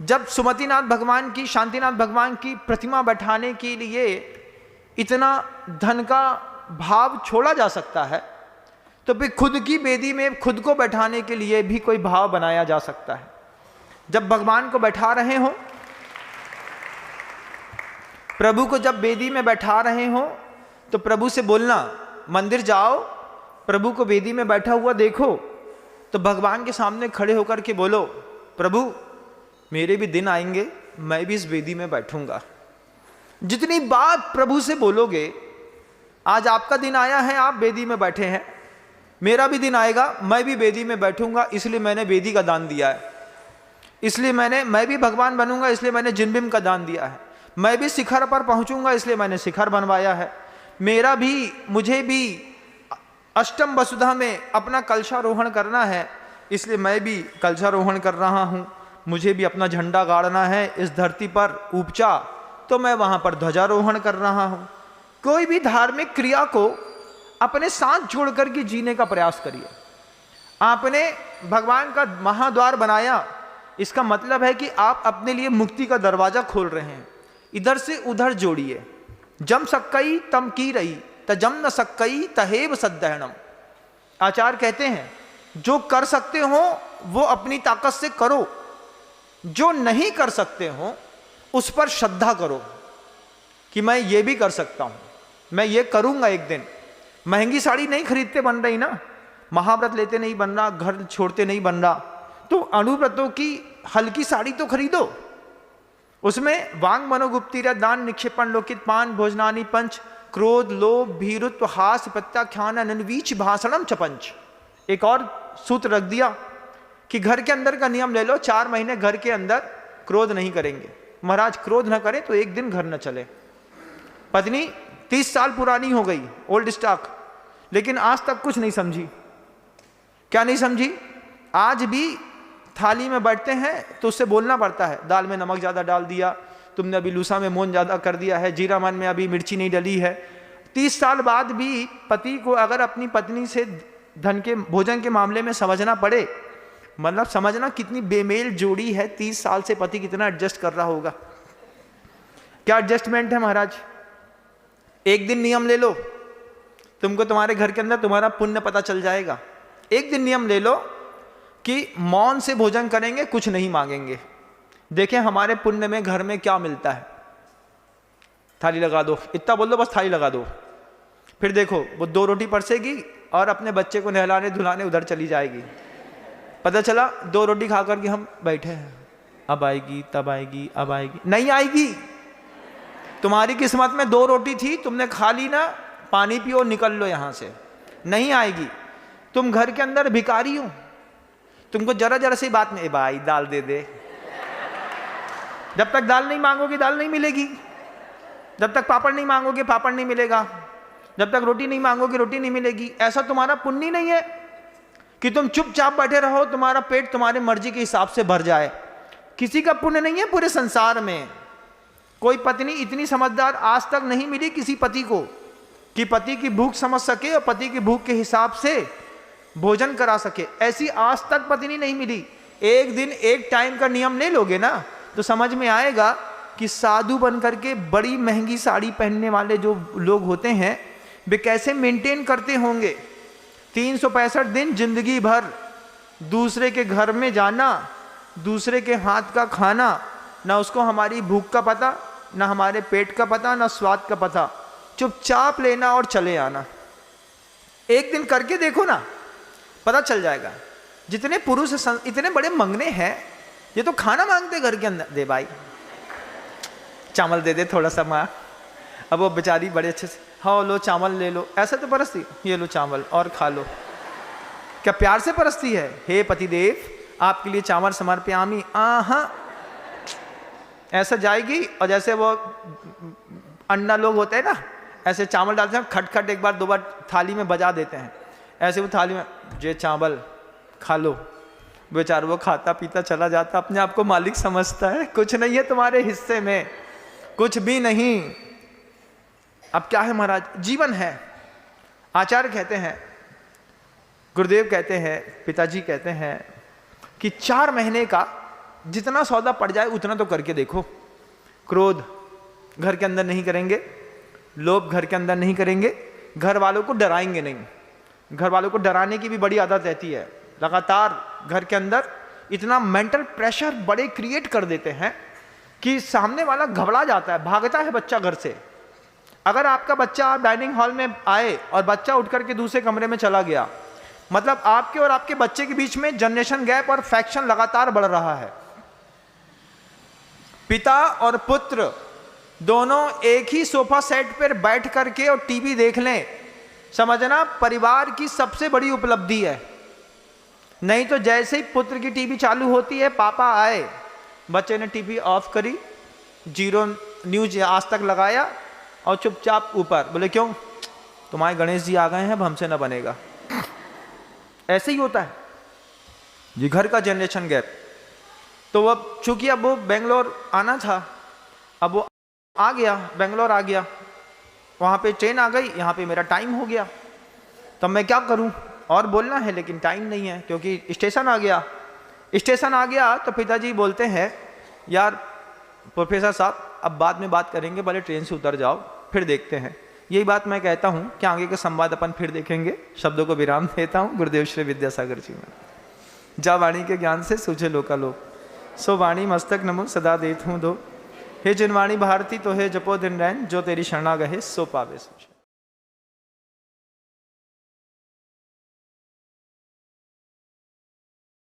जब सुमतिनाथ भगवान की, शांतिनाथ भगवान की प्रतिमा बैठाने के लिए इतना धन का भाव छोड़ा जा सकता है, तो फिर खुद की बेदी में खुद को बैठाने के लिए भी कोई भाव बनाया जा सकता है। जब भगवान को बैठा रहे हो, प्रभु को जब बेदी में बैठा रहे हो, तो प्रभु से बोलना, मंदिर जाओ, प्रभु को बेदी में बैठा हुआ देखो, तो भगवान के सामने खड़े होकर के बोलो, प्रभु मेरे भी दिन आएंगे, मैं भी इस बेदी में बैठूंगा। जितनी बात प्रभु से बोलोगे, आज आपका दिन आया है, आप बेदी में बैठे हैं, मेरा भी दिन आएगा, मैं भी बेदी में बैठूंगा, इसलिए मैंने बेदी का दान दिया है, इसलिए मैं भी भगवान बनूंगा, इसलिए मैंने जिनबिम का दान दिया है, मैं भी शिखर पर पहुंचूंगा, इसलिए मैंने शिखर बनवाया है, मुझे भी अष्टम वसुधा में अपना कलशारोहण करना है, इसलिए मैं भी कलशारोहण कर रहा हूं, मुझे भी अपना झंडा गाड़ना है इस धरती पर ऊंचा, तो मैं वहां पर ध्वजारोहण कर रहा हूं। कोई भी धार्मिक क्रिया को अपने साथ जोड़कर के जीने का प्रयास करिए। आपने भगवान का महाद्वार बनाया, इसका मतलब है कि आप अपने लिए मुक्ति का दरवाजा खोल रहे हैं। इधर से उधर जोड़िए। जम सक्कई तम की रही, तजम न सक्कई तहेव सद्दहणम। आचार्य कहते हैं, जो कर सकते हो वो अपनी ताकत से करो, जो नहीं कर सकते हो उस पर श्रद्धा करो कि मैं ये भी कर सकता हूं, मैं ये करूंगा एक दिन। महंगी साड़ी नहीं खरीदते बन रही ना, महाव्रत लेते नहीं बन रहा, घर छोड़ते नहीं बन रहा, तो अनुव्रतों की हल्की साड़ी तो खरीदो, उसमें वांग मनोगुप्ति दान निक्षेपण लोकित पान भोजनानी पंच क्रोध लोभ भीरुत्व हास प्रत्याख्यान अनवीच भाषणम चपंच। एक और सूत्र रख दिया कि घर के अंदर का नियम ले लो, 4 महीने घर के अंदर क्रोध नहीं करेंगे। महाराज क्रोध न करें तो एक दिन घर न चले। पत्नी 30 साल पुरानी हो गई, ओल्ड स्टॉक, लेकिन आज तक कुछ नहीं समझी। क्या नहीं समझी? आज भी थाली में बैठते हैं तो उससे बोलना पड़ता है, दाल में नमक ज़्यादा डाल दिया, तुमने अभी लूसा में मोन ज़्यादा कर दिया है, जीरा मन में अभी मिर्ची नहीं डली है। 30 साल बाद भी पति को अगर अपनी पत्नी से धन के भोजन के मामले में समझना पड़े, मतलब समझना कितनी बेमेल जोड़ी है। 30 साल से पति कितना एडजस्ट कर रहा होगा। क्या एडजस्टमेंट है महाराज। एक दिन नियम ले लो, तुमको तुम्हारे घर के अंदर तुम्हारा पुण्य पता चल जाएगा। एक दिन नियम ले लो कि मौन से भोजन करेंगे, कुछ नहीं मांगेंगे। देखें हमारे पुण्य में घर में क्या मिलता है। थाली लगा दो, इतना बोल दो बस, थाली लगा दो। फिर देखो वो 2 रोटी परसेगी और अपने बच्चे को नहलाने धुलाने उधर चली जाएगी। पता चला 2 रोटी खा करके हम बैठे हैं, अब आएगी तब आएगी, अब आएगी, नहीं आएगी। तुम्हारी किस्मत में 2 रोटी थी, तुमने खा ली ना, पानी पियो निकल लो यहां से, नहीं आएगी। तुम घर के अंदर भिखारी हो, तुमको जरा जरा सी बात में, ए भाई दाल दे दे। जब तक दाल नहीं मांगोगे दाल नहीं मिलेगी, जब तक पापड़ नहीं मांगोगे पापड़ नहीं मिलेगा, जब तक रोटी नहीं मांगोगे रोटी नहीं मिलेगी। ऐसा तुम्हारा पुण्य नहीं है कि तुम चुपचाप बैठे रहो, तुम्हारा पेट तुम्हारे मर्जी के हिसाब से भर जाए। किसी का पुण्य नहीं है पूरे संसार में। कोई पत्नी इतनी समझदार आज तक नहीं मिली किसी पति को कि पति की भूख समझ सके और पति की भूख के हिसाब से भोजन करा सके। ऐसी आज तक पत्नी नहीं मिली। एक दिन एक टाइम का नियम ले लोगे ना तो समझ में आएगा कि साधु बनकर के बड़ी महंगी साड़ी पहनने वाले जो लोग होते हैं वे कैसे मेंटेन करते होंगे। 365 दिन जिंदगी भर दूसरे के घर में जाना, दूसरे के हाथ का खाना, ना उसको हमारी भूख का पता, ना हमारे पेट का पता, ना स्वाद का पता, चुपचाप लेना और चले आना। एक दिन करके देखो ना, पता चल जाएगा। जितने पुरुष इतने बड़े मंगने हैं, ये तो खाना मांगते घर के अंदर, दे भाई चावल दे दे थोड़ा सा माँ। अब वो बेचारी बड़े अच्छे से, हाँ लो चावल ले लो, ऐसा तो परस्ती, ये लो चावल और खा लो। क्या प्यार से परस्ती है? हे पतिदेव आपके लिए चावल समर्पयामी, आहा ऐसा जाएगी। और जैसे वो अन्ना लोग होते हैं ना, ऐसे चावल डालते हैं, खट खट एक बार 2 बार थाली में बजा देते हैं, ऐसे वो थाली में जे चावल खा लो। बेचारा वो खाता पीता चला जाता, अपने आप को मालिक समझता है, कुछ नहीं है तुम्हारे हिस्से में, कुछ भी नहीं। अब क्या है महाराज, जीवन है। आचार्य कहते हैं, गुरुदेव कहते हैं, पिताजी कहते हैं कि 4 महीने का जितना सौदा पड़ जाए उतना तो करके देखो। क्रोध घर के अंदर नहीं करेंगे, लोभ घर के अंदर नहीं करेंगे, घर वालों को डराएंगे नहीं। घर वालों को डराने की भी बड़ी आदत रहती है, लगातार घर के अंदर इतना मेंटल प्रेशर बड़े क्रिएट कर देते हैं कि सामने वाला घबरा जाता है, भागता है बच्चा घर से। अगर आपका बच्चा डाइनिंग हॉल में आए और बच्चा उठ करके दूसरे कमरे में चला गया, मतलब आपके और आपके बच्चे के बीच में जनरेशन गैप और फैक्शन लगातार बढ़ रहा है। पिता और पुत्र दोनों एक ही सोफा सेट पर बैठ करके और टीवी देख लें, समझना परिवार की सबसे बड़ी उपलब्धि है। नहीं तो जैसे ही पुत्र की टीवी चालू होती है, पापा आए, बच्चे ने टीवी ऑफ करी, जीरो न्यूज आज तक लगाया और चुपचाप ऊपर, बोले क्यों, तुम्हारे गणेश जी आ गए हैं, अब हमसे ना बनेगा। ऐसे ही होता है ये घर का जनरेशन गैप। तो अब चूंकि अब वो बेंगलोर आना था, अब वो आ गया, बेंगलोर आ गया, वहाँ पे ट्रेन आ गई, यहाँ पे मेरा टाइम हो गया, तो मैं क्या करूँ, और बोलना है लेकिन टाइम नहीं है क्योंकि स्टेशन आ गया। स्टेशन आ गया तो पिताजी बोलते हैं, यार प्रोफेसर साहब अब बाद में बात करेंगे, पहले ट्रेन से उतर जाओ फिर देखते हैं। यही बात मैं कहता हूँ कि आगे का संवाद अपन फिर देखेंगे। शब्दों को विराम देता हूँ। गुरुदेव श्री विद्यासागर जी में जा वाणी के ज्ञान से सूझे लोकालोक, सो वाणी मस्तक नमो सदा देत हूँ दो। हे जिन वाणी भारती तो हे जपो दिन रैन, जो तेरी शरणा गहे सो पावे सूझ।